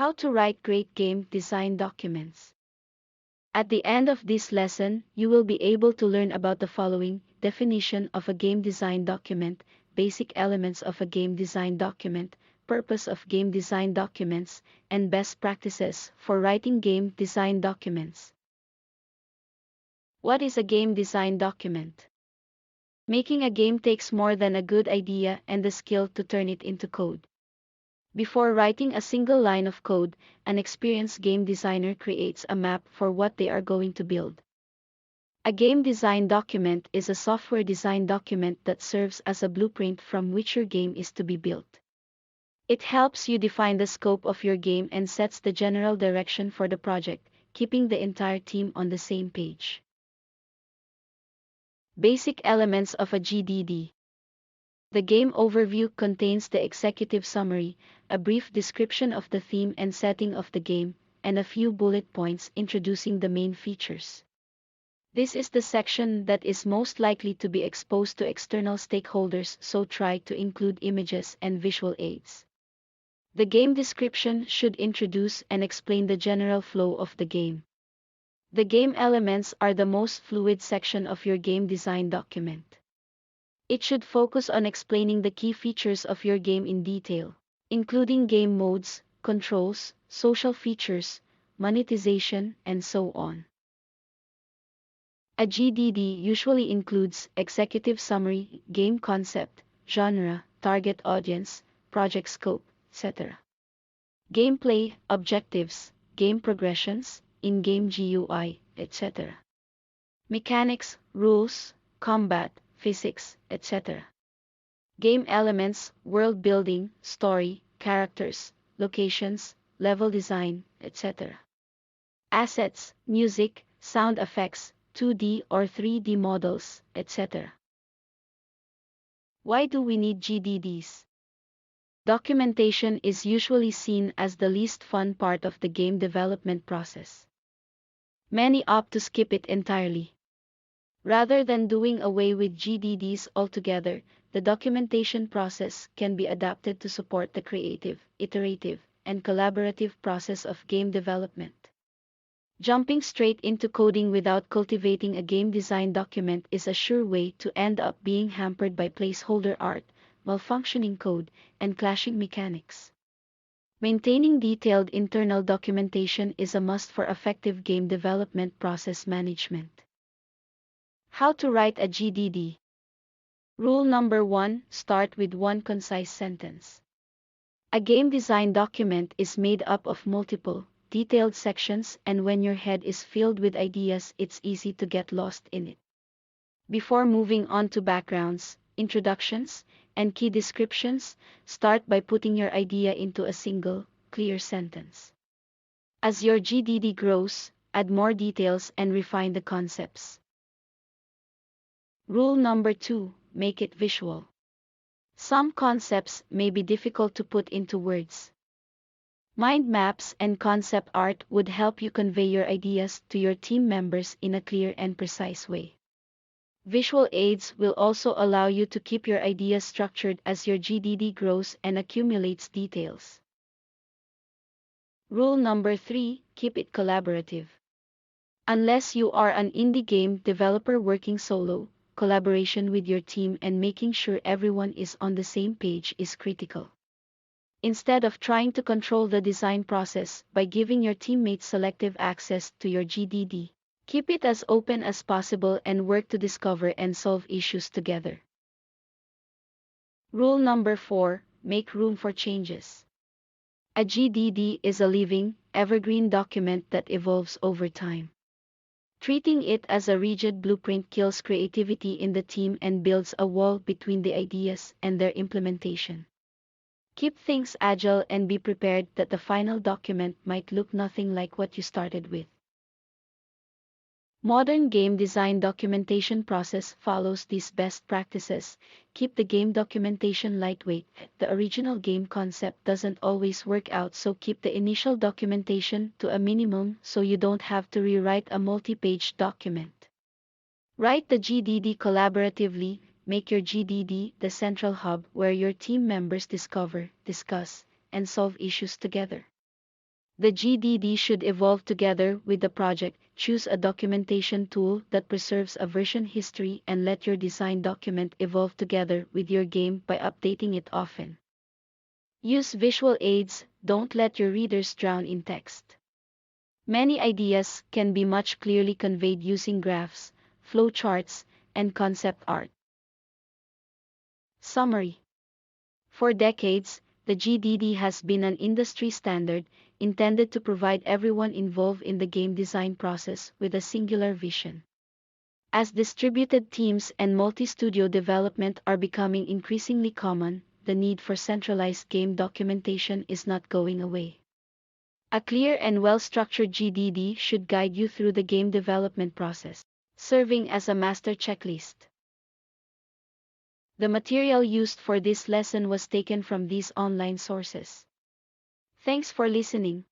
How to write great game design documents. At the end of this lesson, you will be able to learn about the following: definition of a game design document, basic elements of a game design document, purpose of game design documents, and best practices for writing game design documents. What is a game design document? Making a game takes more than a good idea and the skill to turn it into code. Before writing a single line of code, an experienced game designer creates a map for what they are going to build. A game design document is a software design document that serves as a blueprint from which your game is to be built. It helps you define the scope of your game and sets the general direction for the project, keeping the entire team on the same page. Basic elements of a GDD. The game overview contains the executive summary, a brief description of the theme and setting of the game, and a few bullet points introducing the main features. This is the section that is most likely to be exposed to external stakeholders, so try to include images and visual aids. The game description should introduce and explain the general flow of the game. The game elements are the most fluid section of your game design document. It should focus on explaining the key features of your game in detail, including game modes, controls, social features, monetization, and so on. A GDD usually includes executive summary, game concept, genre, target audience, project scope, etc. Gameplay, objectives, game progressions, in-game GUI, etc. Mechanics, rules, combat, physics, etc. Game elements, world building, story, characters, locations, level design, etc. Assets, music, sound effects, 2D or 3D models, etc. Why do we need GDDs? Documentation is usually seen as the least fun part of the game development process. Many opt to skip it entirely. Rather than doing away with GDDs altogether, the documentation process can be adapted to support the creative, iterative, and collaborative process of game development. Jumping straight into coding without cultivating a game design document is a sure way to end up being hampered by placeholder art, malfunctioning code, and clashing mechanics. Maintaining detailed internal documentation is a must for effective game development process management. How to write a GDD. Rule number 1: start with one concise sentence. A game design document is made up of multiple, detailed sections, and when your head is filled with ideas, it's easy to get lost in it. Before moving on to backgrounds, introductions, and key descriptions, start by putting your idea into a single, clear sentence. As your GDD grows, add more details and refine the concepts. Rule number 2: make it visual. Some concepts may be difficult to put into words. Mind maps and concept art would help you convey your ideas to your team members in a clear and precise way. Visual aids will also allow you to keep your ideas structured as your GDD grows and accumulates details. Rule number 3: keep it collaborative. Unless you are an indie game developer working solo, collaboration with your team and making sure everyone is on the same page is critical. Instead of trying to control the design process by giving your teammates selective access to your GDD, keep it as open as possible and work to discover and solve issues together. Rule number 4: make room for changes. A GDD is a living, evergreen document that evolves over time. Treating it as a rigid blueprint kills creativity in the team and builds a wall between the ideas and their implementation. Keep things agile and be prepared that the final document might look nothing like what you started with. Modern game design documentation process follows these best practices. Keep the game documentation lightweight. The original game concept doesn't always work out, so keep the initial documentation to a minimum so you don't have to rewrite a multi-page document. Write the GDD collaboratively. Make your GDD the central hub where your team members discover, discuss, and solve issues together. The GDD should evolve together with the project. Choose a documentation tool that preserves a version history and let your design document evolve together with your game by updating it often. Use visual aids, don't let your readers drown in text. Many ideas can be much clearly conveyed using graphs, flowcharts, and concept art. Summary. For decades, the GDD has been an industry standard intended to provide everyone involved in the game design process with a singular vision. As distributed teams and multi-studio development are becoming increasingly common, the need for centralized game documentation is not going away. A clear and well-structured GDD should guide you through the game development process, serving as a master checklist. The material used for this lesson was taken from these online sources. Thanks for listening.